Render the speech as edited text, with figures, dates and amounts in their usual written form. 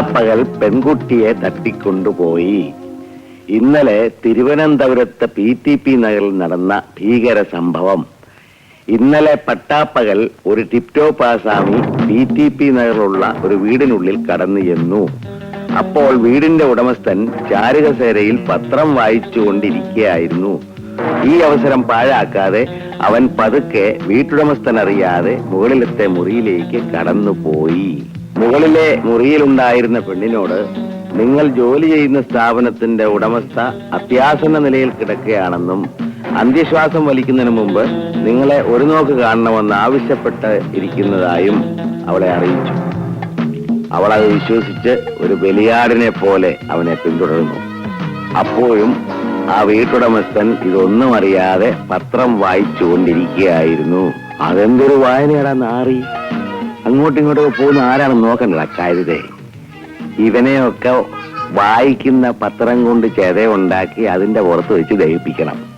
പകൽ പെൺകുട്ടിയെ തട്ടിക്കൊണ്ടുപോയി. ഇന്നലെ തിരുവനന്തപുരത്ത് PTP നഗറിൽ നടന്ന ഭീകര സംഭവം. ഇന്നലെ പട്ടാപ്പകൽ ഒരു ടിപ്ടോപ്പ് ആസാമി PTP നഗറിലുള്ള ഒരു വീടിനുള്ളിൽ കടന്നു ചെന്നു. അപ്പോൾ വീടിന്റെ ഉടമസ്ഥൻ ചാരുകസേരയിൽ പത്രം വായിച്ചുകൊണ്ടിരിക്കുകയായിരുന്നു. ഈ അവസരം പാഴാക്കാതെ അവൻ പതുക്കെ വീട്ടുടമസ്ഥൻ അറിയാതെ മുകളിലത്തെ മുറിയിലേക്ക് കടന്നുപോയി. മുകളിലെ മുറിയിലുണ്ടായിരുന്ന പെണ്ണിനോട്, നിങ്ങൾ ജോലി ചെയ്യുന്ന സ്ഥാപനത്തിന്റെ ഉടമസ്ഥ അത്യാസന്ന നിലയിൽ കിടക്കുകയാണെന്നും അന്ത്യശ്വാസം വലിക്കുന്നതിന് മുമ്പ് നിങ്ങളെ ഒരു നോക്ക് കാണണമെന്ന് ആവശ്യപ്പെട്ട് ഇരിക്കുന്നതായും അവളെ അറിയിച്ചു. അവൾ അത് വിശ്വസിച്ച് ഒരു ബലിയാടിനെ പോലെ അവനെ പിന്തുടർന്നു. അപ്പോഴും ആ വീട്ടുടമസ്ഥൻ ഇതൊന്നും അറിയാതെ പത്രം വായിച്ചുകൊണ്ടിരിക്കുകയായിരുന്നു. അതെന്തൊരു വായനയാടാ നാറി! അങ്ങോട്ടും ഇങ്ങോട്ടും പോകുന്ന ആരാണെന്ന് നോക്കണ്ടടാ കരുതേ. ഇവനെയൊക്കെ വായിക്കുന്ന പത്രം കൊണ്ട് ചെതയുണ്ടാക്കി അതിന്റെ പുറത്ത് വെച്ച് ദഹിപ്പിക്കണം.